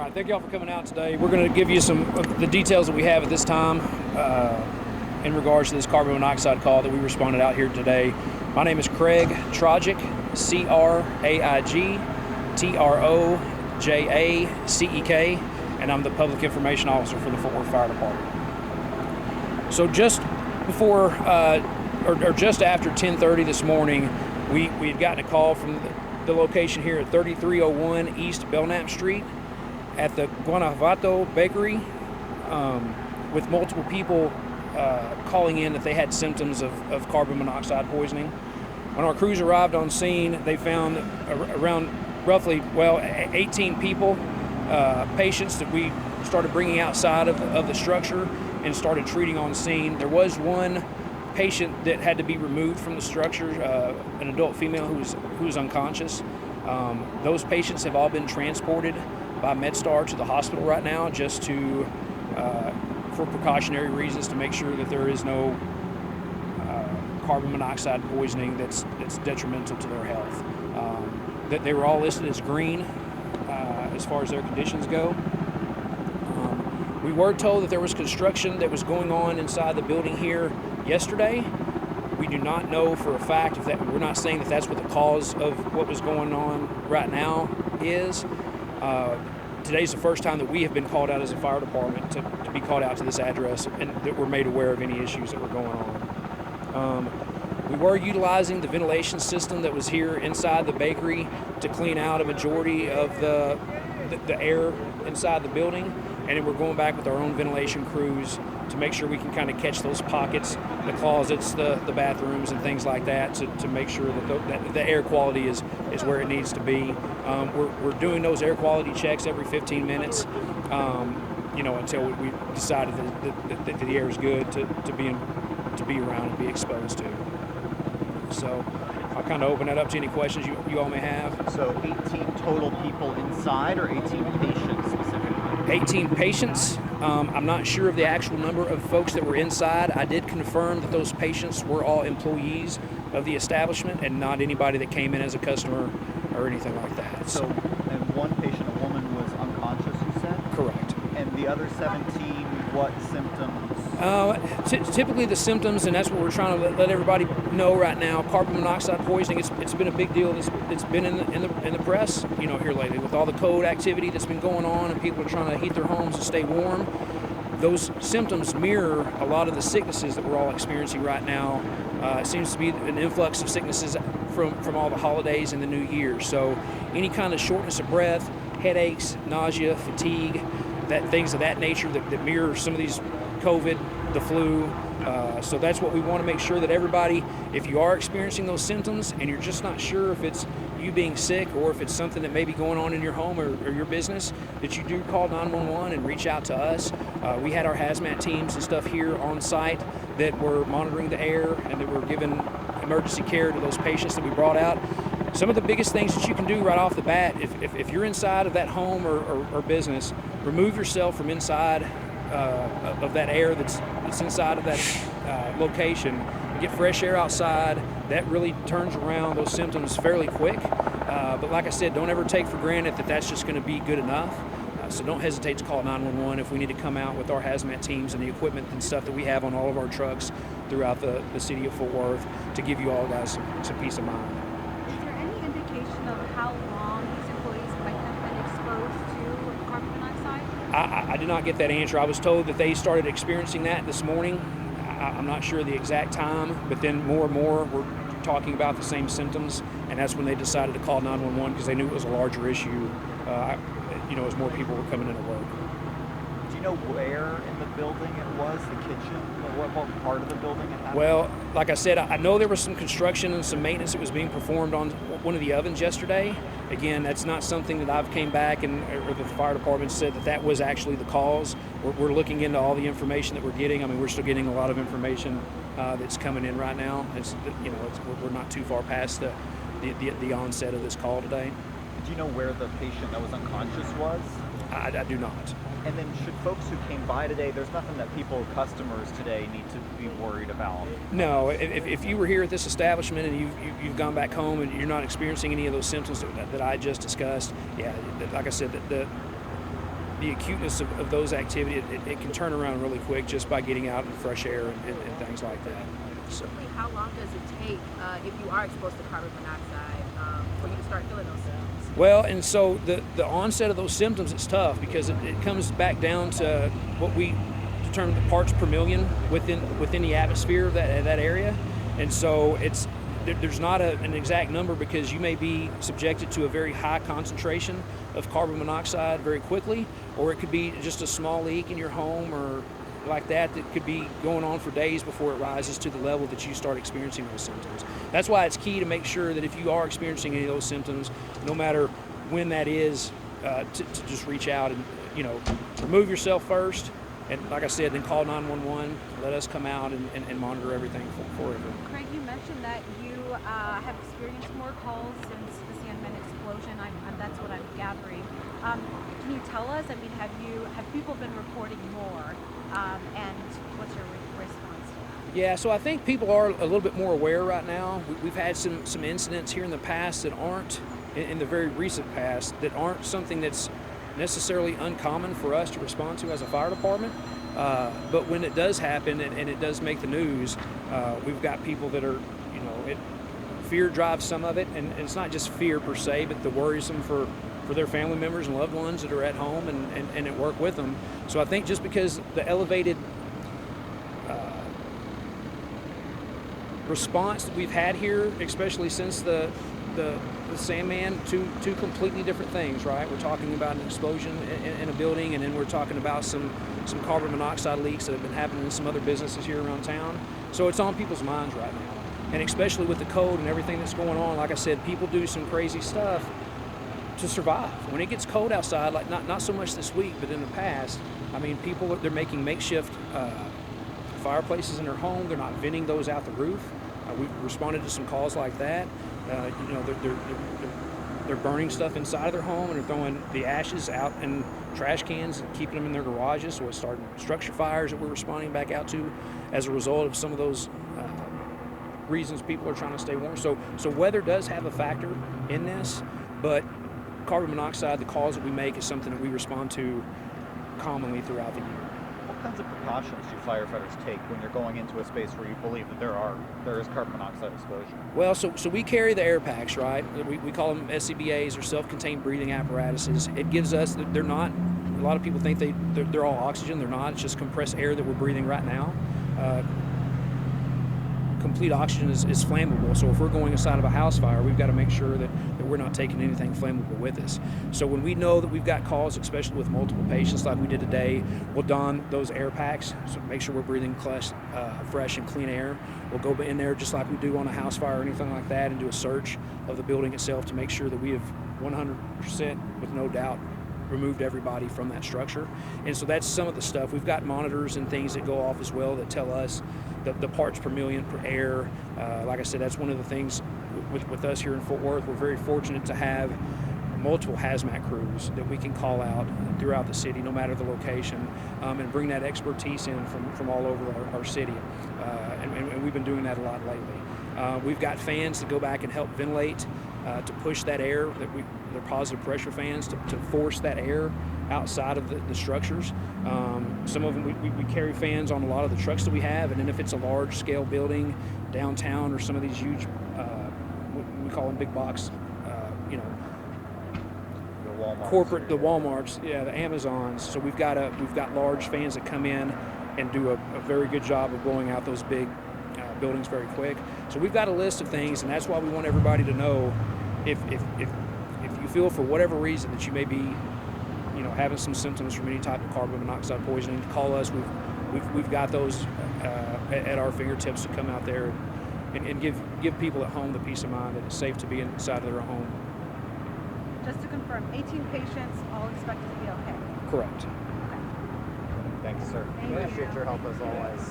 right, thank y'all for coming out today. We're going to give you some of the details that we have at this time in regards to this carbon monoxide call that we responded out here today. My name is Craig Trojacek, C-R-A-I-G-T-R-O-J-A-C-E-K, and I'm the Public Information Officer for the Fort Worth Fire Department. So just before, or just after 10:30 this morning, we had gotten a call from the location here at 3301 East Belknap Street at the Guanajuato Bakery with multiple people calling in that they had symptoms of carbon monoxide poisoning. When our crews arrived on scene, they found around roughly, 18 people, patients that we started bringing outside of the structure and started treating on scene. There was one patient that had to be removed from the structure, an adult female who was unconscious. Those patients have all been transported by MedStar to the hospital right now, just to for precautionary reasons, to make sure that there is no carbon monoxide poisoning that's detrimental to their health. That they were all listed as green as far as their conditions go. We were told that there was construction that was going on inside the building here yesterday. We do not know for a fact if that, we're not saying that that's what the cause of what was going on right now is. Today's the first time that we have been called out as a fire department to be called out to this address and that we're made aware of any issues that were going on. We were utilizing the ventilation system that was here inside the bakery to clean out a majority of the air inside the building, and then we're going back with our own ventilation crews to make sure we can kind of catch those pockets, the closets, the bathrooms, and things like that, to make sure that the air quality is where it needs to be. We're doing those air quality checks every 15 minutes, until we decided that the air is good to be around and be exposed to. So I'll kind of open that up to any questions you all may have. So 18 total people inside, or 18 patients specifically? 18 patients. I'm not sure of the actual number of folks that were inside. I did confirm that those patients were all employees of the establishment and not anybody that came in as a customer or anything like that. So, and one patient, a woman, was unconscious, you said? Correct. And the other 17, what symptoms? Typically the symptoms, and that's what we're trying to let everybody know right now, carbon monoxide poisoning, it's been a big deal. It's been in the press, here lately, with all the code activity that's been going on and people are trying to heat their homes and stay warm. Those symptoms mirror a lot of the sicknesses that we're all experiencing right now. It seems to be an influx of sicknesses from all the holidays and the new year. So any kind of shortness of breath, headaches, nausea, fatigue, things of that nature that mirror some of these COVID, the flu. So that's what we want to make sure that everybody, if you are experiencing those symptoms and you're just not sure if it's you being sick or if it's something that may be going on in your home or your business, that you do call 911 and reach out to us. We had our hazmat teams and stuff here on site that were monitoring the air and that were giving emergency care to those patients that we brought out. Some of the biggest things that you can do right off the bat, if you're inside of that home or business, remove yourself from inside of that air that's inside of that location. Get fresh air outside. That really turns around those symptoms fairly quick. But like I said, don't ever take for granted that that's just going to be good enough. So don't hesitate to call 911 if we need to come out with our hazmat teams and the equipment and stuff that we have on all of our trucks throughout the city of Fort Worth to give you all guys some peace of mind. Is there any indication of how long these employees might have been exposed to carbon monoxide? I did not get that answer. I was told that they started experiencing that this morning. I'm not sure the exact time, but then more and more we're talking about the same symptoms, and that's when they decided to call 911 because they knew it was a larger issue, as more people were coming into work. Do you know where in the building it was, the kitchen? What part of the building it happened? Well, like I said, I know there was some construction and some maintenance that was being performed on one of the ovens yesterday. Again, that's not something that I've came back or the fire department said that was actually the cause. We're looking into all the information that we're getting. I mean, we're still getting a lot of information that's coming in right now. We're not too far past the onset of this call today. Do you know where the patient that was unconscious was? I do not. And then should folks who came by today, there's nothing that customers today need to be worried about? No, if you were here at this establishment and you've gone back home and you're not experiencing any of those symptoms that I just discussed, yeah, like I said, the acuteness of those activities, it can turn around really quick just by getting out in fresh air and things like that. So. How long does it take if you are exposed to carbon monoxide for you to start feeling those symptoms? Well, and so the onset of those symptoms, it's tough because it comes back down to what we determine the parts per million within the atmosphere of that area, and so there's not an exact number because you may be subjected to a very high concentration of carbon monoxide very quickly, or it could be just a small leak in your home or like that could be going on for days before it rises to the level that you start experiencing those symptoms. That's why it's key to make sure that if you are experiencing any of those symptoms, no matter when that is, to just reach out and, remove yourself first. And like I said, then call 911, let us come out and monitor everything for you. Craig, you mentioned that you have experienced more calls since the Sandman explosion. That's what I'm gathering. Can you tell us? I mean, have people been reporting more? And what's your response to that? Yeah, so I think people are a little bit more aware right now. We've had some incidents here in the past that aren't, in the very recent past, that aren't something that's necessarily uncommon for us to respond to as a fire department. But when it does happen and it does make the news, we've got people that are, fear drives some of it, and it's not just fear per se, but the worrisome for their family members and loved ones that are at home and at work with them. So I think just because the elevated response that we've had here, especially since the Sandman, two completely different things, right? We're talking about an explosion in a building, and then we're talking about some carbon monoxide leaks that have been happening in some other businesses here around town. So it's on people's minds right now. And especially with the code and everything that's going on, like I said, people do some crazy stuff to survive. When it gets cold outside, like not so much this week, but in the past, I mean, people, they're making makeshift fireplaces in their home. They're not venting those out the roof. We've responded to some calls like that. They're burning stuff inside of their home, and they're throwing the ashes out in trash cans and keeping them in their garages. So it's starting structure fires that we're responding back out to as a result of some of those reasons people are trying to stay warm. So weather does have a factor in this, but carbon monoxide, the calls that we make, is something that we respond to commonly throughout the year. What kinds of precautions do firefighters take when you're going into a space where you believe that there is carbon monoxide exposure? Well, so we carry the air packs, right? We call them SCBAs, or self-contained breathing apparatuses. It gives us, they're not, a lot of people think they're all oxygen. They're not. It's just compressed air that we're breathing right now. Complete oxygen is flammable, so if we're going inside of a house fire, we've got to make sure that we're not taking anything flammable with us. So when we know that we've got calls, especially with multiple patients like we did today, we'll don those air packs, so make sure we're breathing fresh and clean air. We'll go in there just like we do on a house fire or anything like that and do a search of the building itself to make sure that we have 100%, with no doubt, removed everybody from that structure. And so that's some of the stuff. We've got monitors and things that go off as well that tell us the parts per million per air. Like I said, that's one of the things with us here in Fort Worth. We're very fortunate to have multiple hazmat crews that we can call out throughout the city, no matter the location, and bring that expertise in from all over our city. And we've been doing that a lot lately. We've got fans that go back and help ventilate, to push that air, they're positive pressure fans to force that air outside of the structures. Some of them, we carry fans on a lot of the trucks that we have, and then if it's a large scale building downtown or some of these huge, we call them big box, the Walmarts, yeah, the Amazons. So we've got large fans that come in and do a very good job of blowing out those big buildings very quick. So we've got a list of things, and that's why we want everybody to know if you feel for whatever reason that you may be having some symptoms from any type of carbon monoxide poisoning, call us. We've got those at our fingertips to come out there and give people at home the peace of mind that it's safe to be inside of their home. Just to confirm, 18 patients, all expected to be okay? Correct. Okay. Thank you, sir. Thank you. Appreciate your help as always.